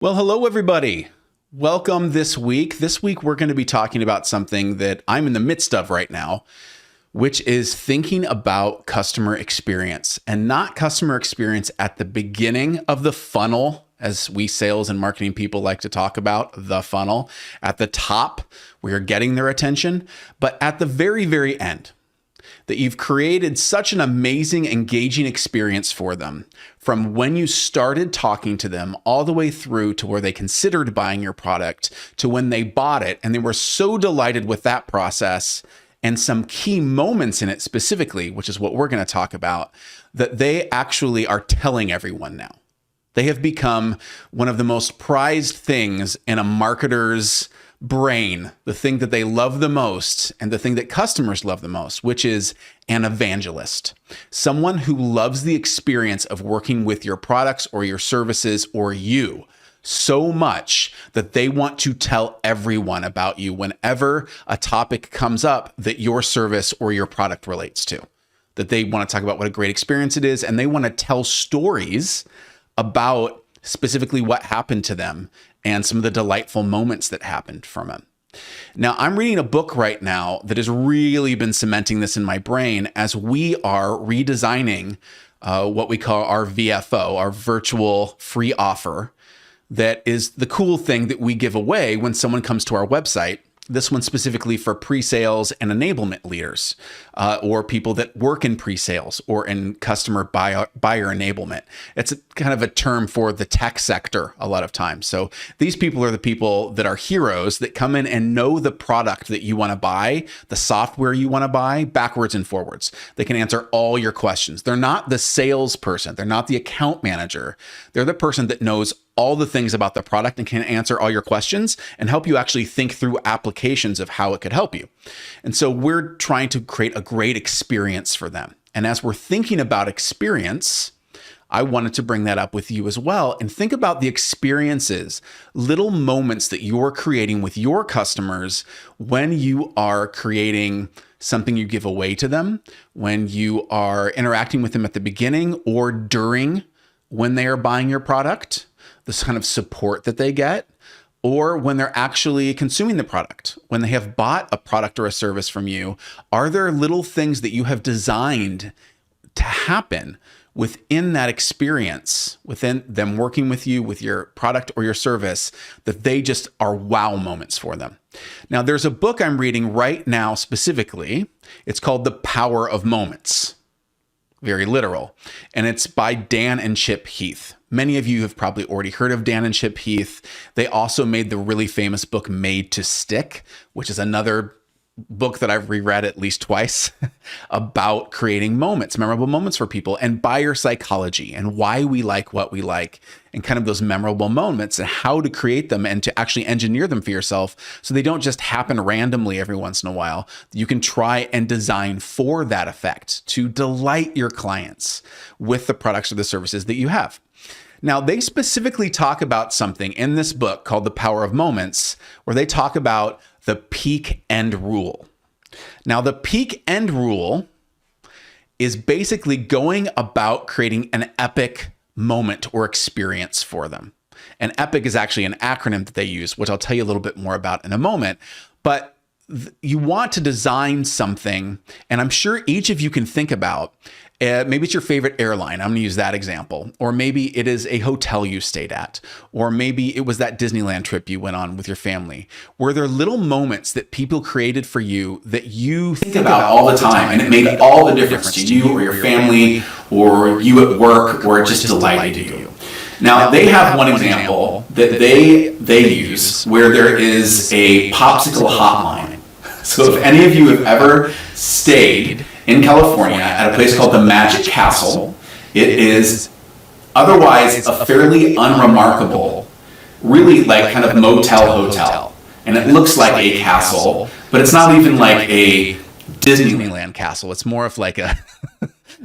Well, hello, everybody. Welcome this week. This week, we're going to be talking about something that I'm in the midst of right now, which is thinking about customer experience, and not customer experience at the beginning of the funnel, as we sales and marketing people like to talk about, the funnel. At the top, we are getting their attention, but at the very, very end, that you've created such an amazing, engaging experience for them from when you started talking to them all the way through to where they considered buying your product to when they bought it. And they were so delighted with that process and some key moments in it specifically, which is what we're going to talk about, that they actually are telling everyone now. They have become one of the most prized things in a marketer's brain, the thing that they love the most and the thing that customers love the most, which is an evangelist. Someone who loves the experience of working with your products or your services or you so much that they want to tell everyone about you whenever a topic comes up that your service or your product relates to. That they want to talk about what a great experience it is, and they want to tell stories about specifically what happened to them and some of the delightful moments that happened from it. Now, I'm reading a book right now that has really been cementing this in my brain as we are redesigning what we call our VFO, our virtual free offer. That is the cool thing that we give away when someone comes to our website. This one specifically for pre-sales and enablement leaders, or people that work in pre-sales or in customer buyer enablement. It's kind of a term for the tech sector a lot of times. So these people are the people that are heroes that come in and know the product that you want to buy, the software you want to buy, backwards and forwards. They can answer all your questions. They're not the salesperson. They're not the account manager. They're the person that knows all the things about the product and can answer all your questions and help you actually think through applications of how it could help you. And so we're trying to create a great experience for them. And as we're thinking about experience, I wanted to bring that up with you as well and think about the experiences, little moments that you're creating with your customers when you are creating something you give away to them, when you are interacting with them at the beginning or during when they are buying your product, this kind of support that they get, or when they're actually consuming the product, when they have bought a product or a service from you. Are there little things that you have designed to happen within that experience, within them working with you, with your product or your service, that they just are wow moments for them? Now, there's a book I'm reading right now specifically. It's called The Power of Moments. Very literal. And it's by Dan and Chip Heath. Many of you have probably already heard of Dan and Chip Heath. They also made the really famous book Made to Stick, which is another book that I've reread at least twice about creating moments, memorable moments for people, and buyer psychology and why we like what we like and kind of those memorable moments and how to create them and to actually engineer them for yourself so they don't just happen randomly every once in a while. You can try and design for that effect to delight your clients with the products or the services that you have. Now, they specifically talk about something in this book called The Power of Moments, where they talk about the peak end rule. Now, the peak end rule is basically going about creating an epic moment or experience for them. And epic is actually an acronym that they use, which I'll tell you a little bit more about in a moment. But you want to design something, and I'm sure each of you can think about, maybe it's your favorite airline. I'm going to use that example. Or maybe it is a hotel you stayed at. Or maybe it was that Disneyland trip you went on with your family. Were there little moments that people created for you that you think about all the time, and it made all the difference to you or your family or you at work, or it just delighted you? Now, they have one example that they use where there is a popsicle hotline. So if any of you have ever stayed in California at a place called the Magic Castle, it is otherwise a fairly unremarkable, really like kind of motel hotel. And it looks like a castle, but it's not even like a Disneyland castle. It's more of like a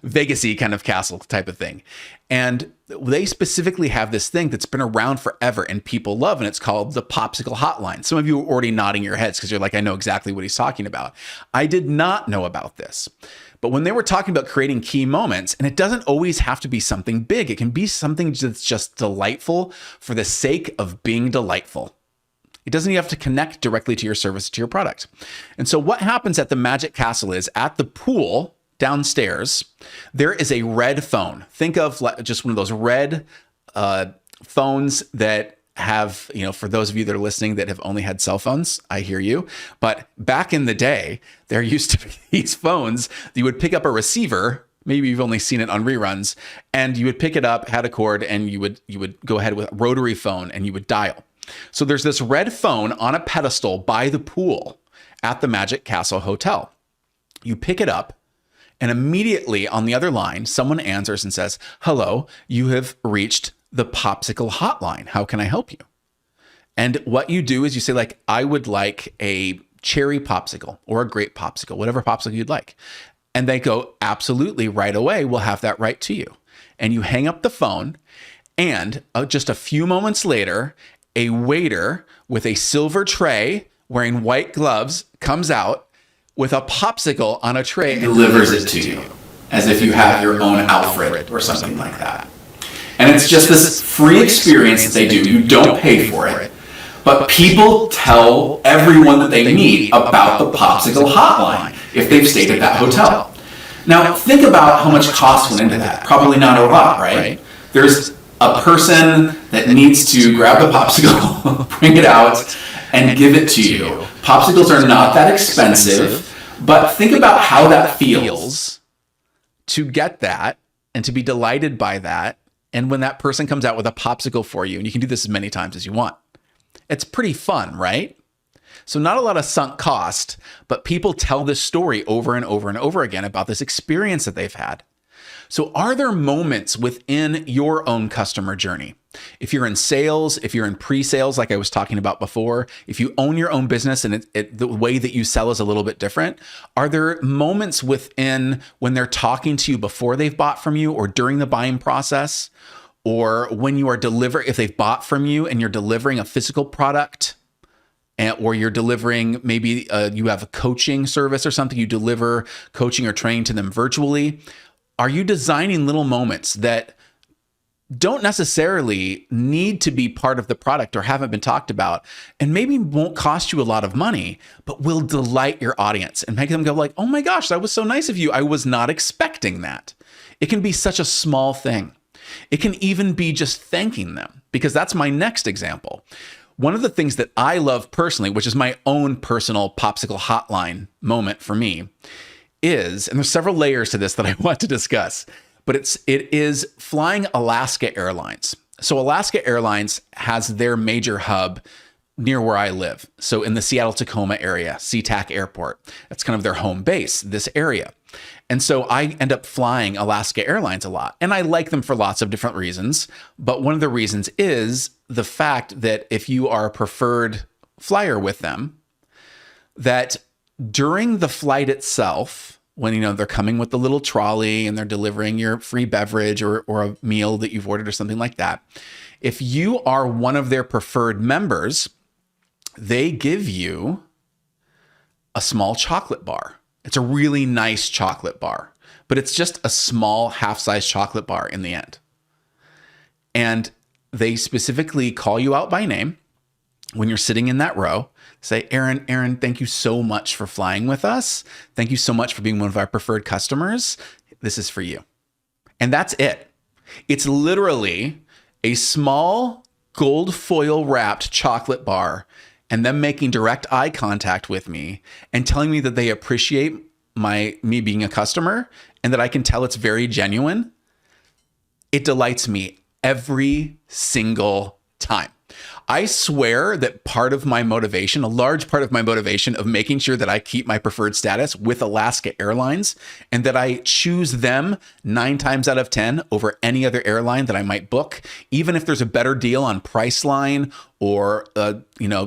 Vegas-y kind of castle type of thing. And they specifically have this thing that's been around forever and people love, and it's called the popsicle hotline. Some of you are already nodding your heads because you're like, I know exactly what he's talking about. I did not know about this. But when they were talking about creating key moments, and it doesn't always have to be something big, it can be something that's just delightful for the sake of being delightful. It doesn't even have to connect directly to your service, to your product. And so what happens at the Magic Castle is at the pool downstairs, there is a red phone. Think of just one of those red phones that have, for those of you that are listening that have only had cell phones, I hear you. But back in the day, there used to be these phones that you would pick up a receiver. Maybe you've only seen it on reruns, and you would pick it up, had a cord, and you would go ahead with a rotary phone and you would dial. So there's this red phone on a pedestal by the pool at the Magic Castle Hotel. You pick it up, and immediately on the other line, someone answers and says, "Hello, you have reached the popsicle hotline. How can I help you?" And what you do is you say, like, I would like a cherry popsicle or a grape popsicle, whatever popsicle you'd like. And they go, absolutely, right away, we'll have that right to you. And you hang up the phone, and just a few moments later, a waiter with a silver tray wearing white gloves comes out with a popsicle on a tray and delivers it to you as if you have your own Alfred or something like that. And it's just this free experience that they do. You don't pay for it. But people tell everyone that they meet about the popsicle hotline if they've stayed at that hotel. Now, think about how much cost went into that. Probably not a lot, right? There's a person that needs to grab the popsicle, bring it out, and give it to you. Popsicles are not that expensive, but think about how that feels to get that and to be delighted by that. And when that person comes out with a popsicle for you, and you can do this as many times as you want, it's pretty fun, right? So not a lot of sunk cost, but people tell this story over and over and over again about this experience that they've had. So are there moments within your own customer journey? If you're in sales, if you're in pre-sales, like I was talking about before, if you own your own business and the way that you sell is a little bit different, are there moments within when they're talking to you before they've bought from you or during the buying process, or when you are if they've bought from you and you're delivering a physical product, or you're delivering, maybe you have a coaching service or something, you deliver coaching or training to them virtually? Are you designing little moments that don't necessarily need to be part of the product or haven't been talked about, and maybe won't cost you a lot of money, but will delight your audience and make them go like, oh my gosh, that was so nice of you. I was not expecting that. It can be such a small thing. It can even be just thanking them, because that's my next example. One of the things that I love personally, which is my own personal popsicle hotline moment for me, is, and there's several layers to this that I want to discuss, but it is flying Alaska Airlines. So Alaska Airlines has their major hub near where I live. So in the Seattle-Tacoma area, SeaTac Airport, that's kind of their home base, this area. And so I end up flying Alaska Airlines a lot, and I like them for lots of different reasons. But one of the reasons is the fact that if you are a preferred flyer with them, that during the flight itself, when they're coming with the little trolley and they're delivering your free beverage or a meal that you've ordered or something like that, if you are one of their preferred members, they give you a small chocolate bar. It's a really nice chocolate bar, but it's just a small half-size chocolate bar in the end. And they specifically call you out by name when you're sitting in that row. Say, Aaron, thank you so much for flying with us. Thank you so much for being one of our preferred customers. This is for you. And that's it. It's literally a small gold foil wrapped chocolate bar, and them making direct eye contact with me and telling me that they appreciate me being a customer and that I can tell it's very genuine. It delights me every single time. I swear that part of my motivation, a large part of my motivation of making sure that I keep my preferred status with Alaska Airlines, and that I choose them 9 times out of 10 over any other airline that I might book, even if there's a better deal on Priceline or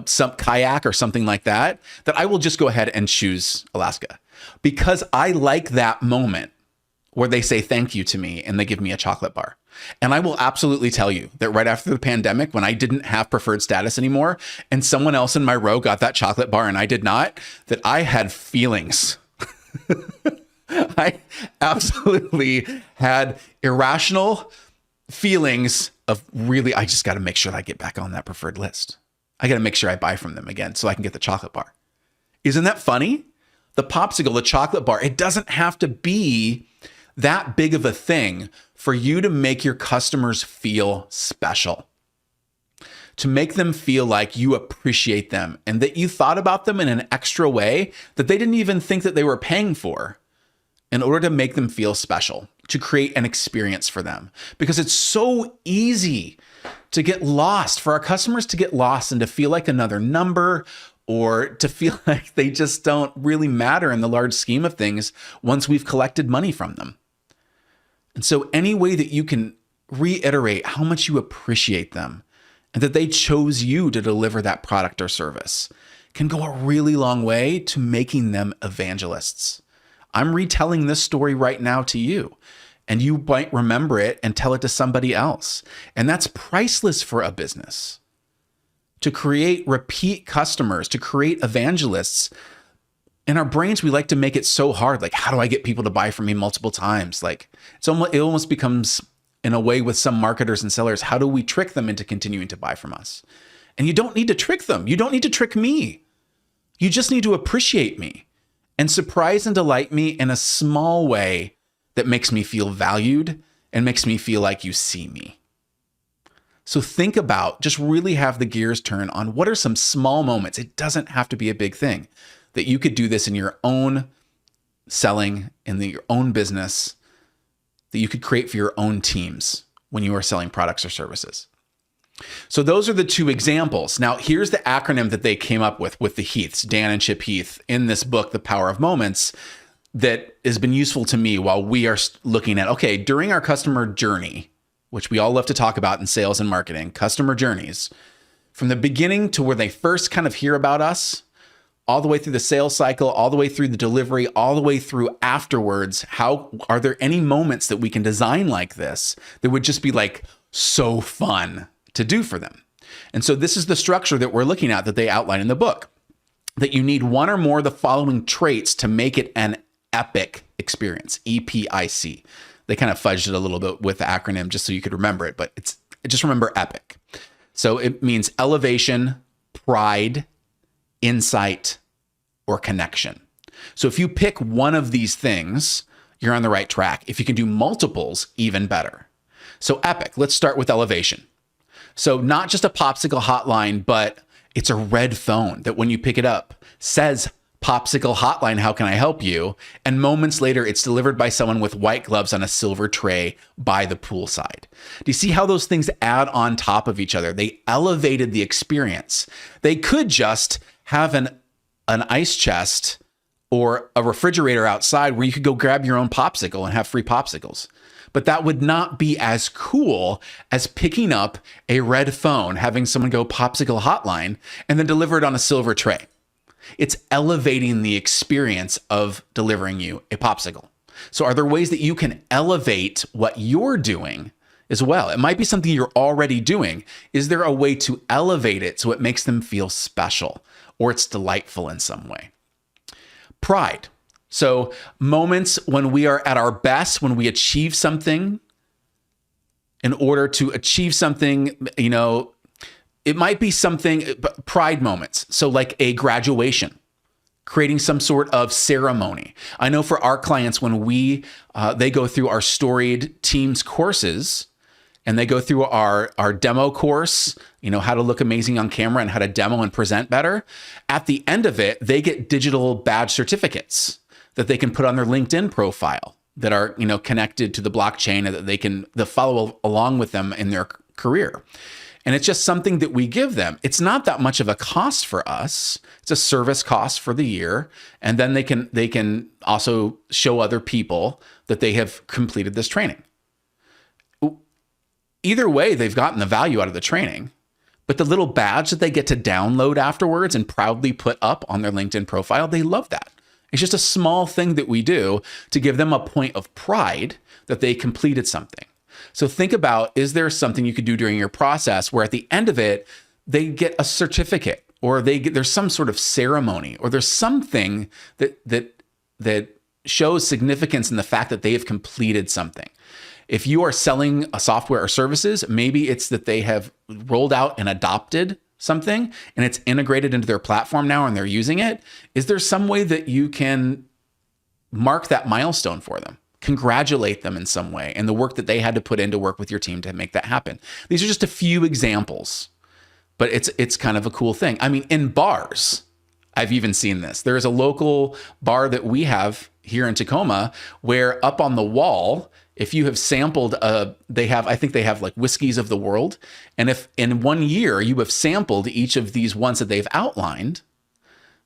some kayak or something like that, that I will just go ahead and choose Alaska, because I like that moment where they say thank you to me and they give me a chocolate bar. And I will absolutely tell you that right after the pandemic, when I didn't have preferred status anymore and someone else in my row got that chocolate bar and I did not, that I had feelings. I absolutely had irrational feelings of really, I just got to make sure I get back on that preferred list. I got to make sure I buy from them again so I can get the chocolate bar. Isn't that funny? The popsicle, the chocolate bar, it doesn't have to be that big of a thing for you to make your customers feel special, to make them feel like you appreciate them and that you thought about them in an extra way that they didn't even think that they were paying for in order to make them feel special, to create an experience for them. Because it's so easy to get lost, for our customers to get lost and to feel like another number, or to feel like they just don't really matter in the large scheme of things once we've collected money from them. And so any way that you can reiterate how much you appreciate them and that they chose you to deliver that product or service can go a really long way to making them evangelists. I'm retelling this story right now to you, and you might remember it and tell it to somebody else. And that's priceless for a business. To create repeat customers, to create evangelists. In our brains, we like to make it so hard. Like, how do I get people to buy from me multiple times? Like, it almost becomes, in a way with some marketers and sellers, how do we trick them into continuing to buy from us? And you don't need to trick them. You don't need to trick me. You just need to appreciate me and surprise and delight me in a small way that makes me feel valued and makes me feel like you see me. So think about, just really have the gears turn on what are some small moments. It doesn't have to be a big thing. That you could do this in your own selling, in your own business, that you could create for your own teams when you are selling products or services. So those are the two examples. Now, here's the acronym that they came up with the Heaths, Dan and Chip Heath, in this book, The Power of Moments, that has been useful to me while we are looking at, okay, during our customer journey, which we all love to talk about in sales and marketing, customer journeys, from the beginning to where they first kind of hear about us, all the way through the sales cycle, all the way through the delivery, all the way through afterwards, how are there any moments that we can design like this that would just be like so fun to do for them? And so this is the structure that we're looking at that they outline in the book, that you need one or more of the following traits to make it an epic experience, EPIC. They kind of fudged it a little bit with the acronym just so you could remember it, but just remember epic. So it means elevation, pride, insight, or connection. So if you pick one of these things, you're on the right track. If you can do multiples, even better. So epic, let's start with elevation. So not just a popsicle hotline, but it's a red phone that when you pick it up says popsicle hotline, how can I help you? And moments later, it's delivered by someone with white gloves on a silver tray by the poolside. Do you see how those things add on top of each other? They elevated the experience. They could just have an ice chest or a refrigerator outside where you could go grab your own popsicle and have free popsicles. But that would not be as cool as picking up a red phone, having someone go popsicle hotline, and then deliver it on a silver tray. It's elevating the experience of delivering you a popsicle. So are there ways that you can elevate what you're doing as well? It might be something you're already doing. Is there a way to elevate it so it makes them feel special or it's delightful in some way? Pride. So moments when we are at our best, when we achieve something. In order to achieve something, it might be something, pride moments. So like a graduation, creating some sort of ceremony. I know for our clients, when they go through our storied teams courses and they go through our demo course, how to look amazing on camera and how to demo and present better. At the end of it, they get digital badge certificates that they can put on their LinkedIn profile that are, connected to the blockchain and that they can follow along with them in their career. And it's just something that we give them. It's not that much of a cost for us. It's a service cost for the year. And then they can also show other people that they have completed this training. Either way, they've gotten the value out of the training, but the little badge that they get to download afterwards and proudly put up on their LinkedIn profile, they love that. It's just a small thing that we do to give them a point of pride that they completed something. So think about, is there something you could do during your process where at the end of it, they get a certificate, or there's some sort of ceremony, or there's something that shows significance in the fact that they have completed something. If you are selling a software or services, maybe it's that they have rolled out and adopted something and it's integrated into their platform now and they're using it. Is there some way that you can mark that milestone for them? Congratulate them in some way and the work that they had to put in to work with your team to make that happen. These are just a few examples, but it's kind of a cool thing. I mean, in bars, I've even seen this. There is a local bar that we have here in Tacoma where up on the wall, if you have sampled, I think they have like whiskeys of the world. And if in 1 year you have sampled each of these ones that they've outlined,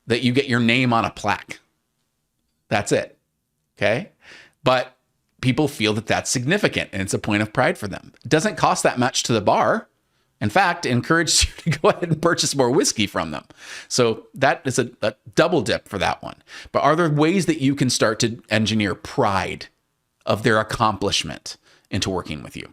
that you get your name on a plaque. That's it. Okay. But people feel that that's significant and it's a point of pride for them. It doesn't cost that much to the bar. In fact, it encourages you to go ahead and purchase more whiskey from them. So that is a double dip for that one. But are there ways that you can start to engineer pride of their accomplishment into working with you?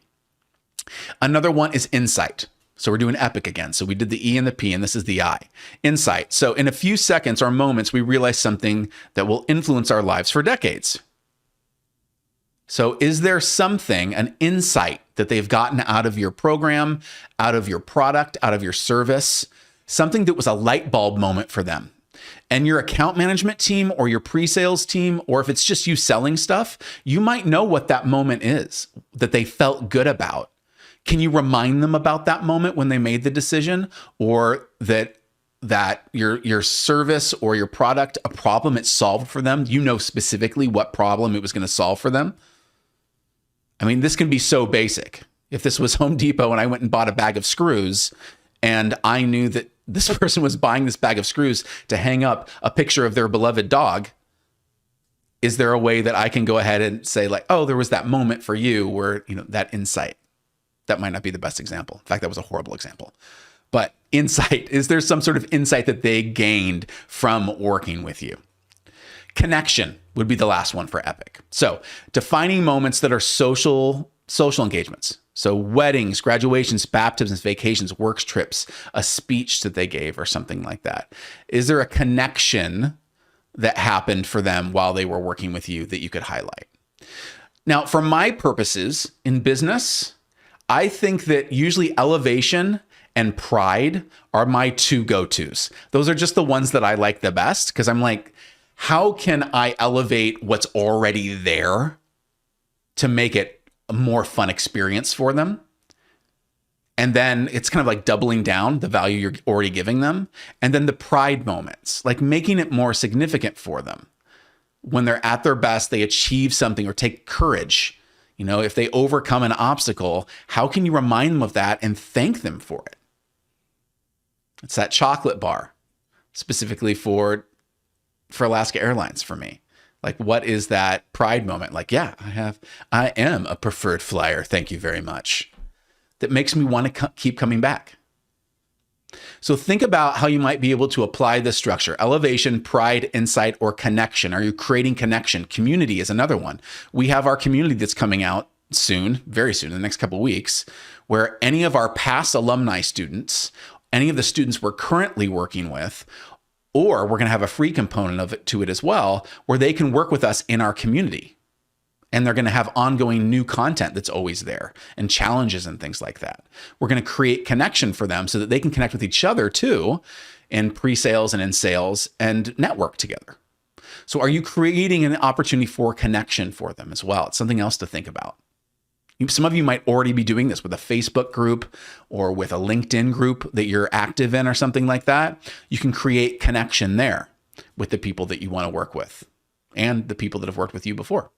Another one is insight. So we're doing epic again. So we did the E and the P, and this is the I. Insight. So in a few seconds or moments, we realize something that will influence our lives for decades. So is there something, an insight that they've gotten out of your program, out of your product, out of your service, something that was a light bulb moment for them? And your account management team or your pre-sales team, or if it's just you selling stuff, you might know what that moment is that they felt good about. Can you remind them about that moment when they made the decision, or that your service or your product, a problem it solved for them? You know specifically what problem it was going to solve for them. I mean, this can be so basic. If this was Home Depot and I went and bought a bag of screws and I knew that this person was buying this bag of screws to hang up a picture of their beloved dog, is there a way that I can go ahead and say like, oh, there was that moment for you where, that insight? That might not be the best example. In fact, that was a horrible example. But insight, is there some sort of insight that they gained from working with you? Connection would be the last one for epic. So defining moments that are social engagements. So weddings, graduations, baptisms, vacations, work trips, a speech that they gave or something like that. Is there a connection that happened for them while they were working with you that you could highlight? Now, for my purposes in business, I think that usually elevation and pride are my two go-tos. Those are just the ones that I like the best because I'm like, how can I elevate what's already there to make it a more fun experience for them? And then it's kind of like doubling down the value you're already giving them. And then the pride moments, like making it more significant for them. When they're at their best, they achieve something or take courage. If they overcome an obstacle, how can you remind them of that and thank them for it? It's that chocolate bar, specifically for Alaska Airlines for me. Like, what is that pride moment? Like, yeah, I am a preferred flyer. Thank you very much. That makes me want to keep coming back. So think about how you might be able to apply this structure: elevation, pride, insight, or connection. Are you creating connection? Community is another one. We have our community that's coming out soon, very soon, in the next couple of weeks, where any of our past alumni students, any of the students we're currently working with, or we're going to have a free component of it to it as well, where they can work with us in our community. And they're going to have ongoing new content that's always there and challenges and things like that. We're going to create connection for them so that they can connect with each other too in pre-sales and in sales and network together. So are you creating an opportunity for connection for them as well? It's something else to think about. Some of you might already be doing this with a Facebook group or with a LinkedIn group that you're active in or something like that. You can create connection there with the people that you want to work with and the people that have worked with you before.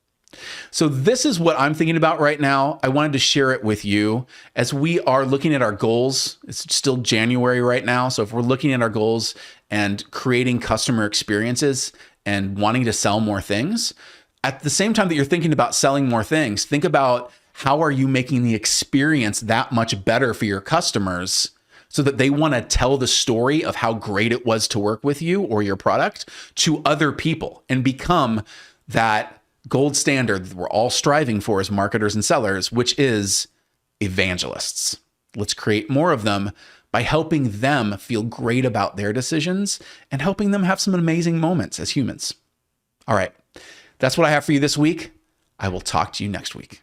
So this is what I'm thinking about right now. I wanted to share it with you as we are looking at our goals. It's still January right now. So if we're looking at our goals and creating customer experiences and wanting to sell more things, at the same time that you're thinking about selling more things, think about how are you making the experience that much better for your customers so that they want to tell the story of how great it was to work with you or your product to other people and become that gold standard that we're all striving for as marketers and sellers, which is evangelists. Let's create more of them by helping them feel great about their decisions and helping them have some amazing moments as humans. All right, that's what I have for you this week. I will talk to you next week.